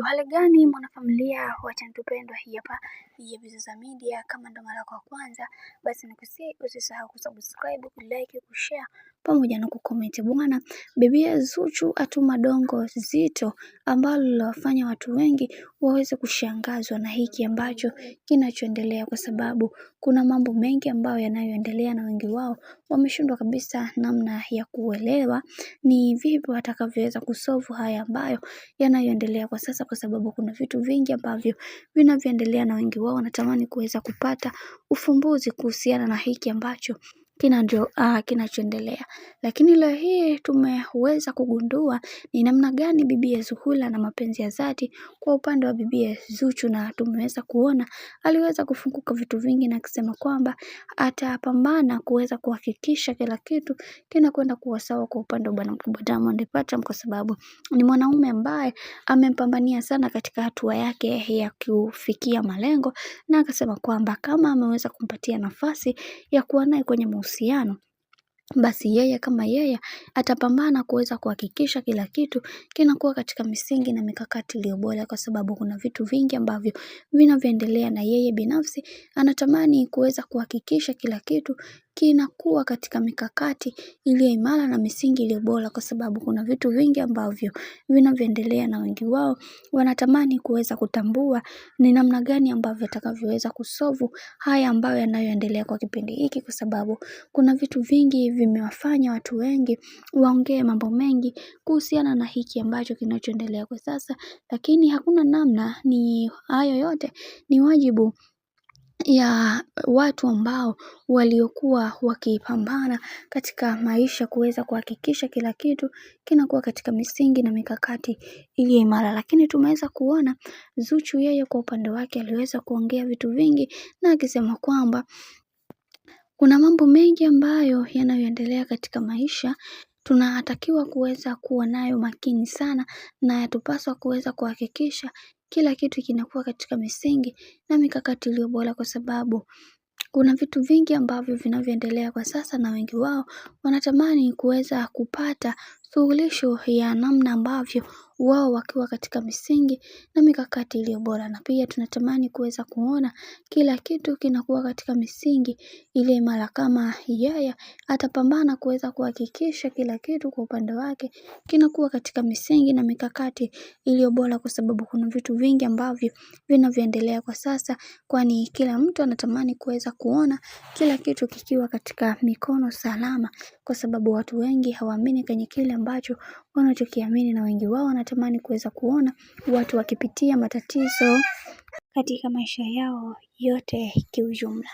Hali gani mwanafamilia wa channel pendwa hii hapa ya Bizoza Media. Kama ndo mara kwa kwanza, basi nikusihi usisahau kusubscribe, kulike, kushare pamoja na kucomment. Bwana Bibi Zuchu atuma dongo zito ambalo lawafanya watu wengi waweze kushangazwa na hiki ambacho kinachoendelea, kwa sababu kuna mambo mengi ambayo yanayoendelea na wengi wao wameshindwa kabisa namna ya kuelewa ni vipi watakavyoweza kusolve haya ambayo yanayoendelea kwa sasa, kwa sababu kuna vitu vingi ambavyo vinavyoendelea na wengi wao wanatamani kuweza kupata ufumbuzi kuhusiana na hiki ambacho kinachoendelea. Lakini leo hii tumeweza kugundua ni namna gani Bibi Zuhura na mapenzi ya dhati kwa upande wa Bibi Zuchu, na tumeweza kuona aliweza kufunguka vitu vingi na kusema kwamba atapambana kuweza kuhakikisha kila kitu kinakwenda kuwa sawa kwa upande wa bwana mkubwa Diamond Platnumz, kwa sababu ni mwanaume ambaye amempambania sana katika hatua yake ya kufikia malengo, na akasema kwamba kama ameweza kumpatia nafasi ya kuwa naye kwenye mahusiano, basi yeye kama yeye atapambana kuweza kuhakikisha kila kitu kinakuwa katika misingi na mikakati iliyo bora, kwa sababu kuna vitu vingi ambavyo vinavyoendelea na yeye binafsi anatamani kuweza kuhakikisha kila kitu kinakuwa katika mikakati iliyo imara na misingi iliyo bora, kwa sababu kuna vitu vingi ambavyo vinavyoendelea na wengi wao wanatamani kuweza kutambua ni namna gani ambavyo atakavyoweza kusolve haya ambayo yanayoendelea kwa kipindi hiki, kwa sababu kuna vitu vingi vimewafanya watu wengi waongee mambo mengi kuhusiana na hiki ambacho kinachoendelea kwa sasa. Lakini hakuna namna, ni hayo yote ni wajibu ya watu ambao waliokuwa wakipambana katika maisha kuweza kuhakikisha kila kitu kinakuwa katika misingi na mikakati iliyo imara. Lakini tumeweza kuona Zuchu yeye kwa upande wake aliweza kuongea vitu vingi na akisema kwamba kuna mambo mengi ambayo yanayoendelea katika maisha tunatakiwa kuweza kuwa nayo makini sana, na yatupaswa kuweza kuhakikisha kila kitu kinakuwa katika misingi na mikakati iliyo bora, kwa sababu kuna vitu vingi ambavyo vinavyoendelea kwa sasa na wengi wao wanatamani kuweza kupata suluhisho ya namna ambavyo wao wakiwa katika misingi na mikakati iliyo bora, na pia tunatamani kuweza kuona kila kitu kinakuwa katika misingi ile imara. Kama yeye atapambana kuweza kuhakikisha kila kitu kwa upande wake kinakuwa katika misingi na mikakati iliyo bora, kwa sababu kuna vitu vingi ambavyo vinavyoendelea kwa sasa, kwani kila mtu anatamani kuweza kuona kila kitu kikiwa katika mikono salama, kwa sababu watu wengi hawaamini kwenye kile ambacho wanachokiamini, na wengi wao wanatamani kuweza kuona watu wakipitia matatizo katika maisha yao yote kiujumla.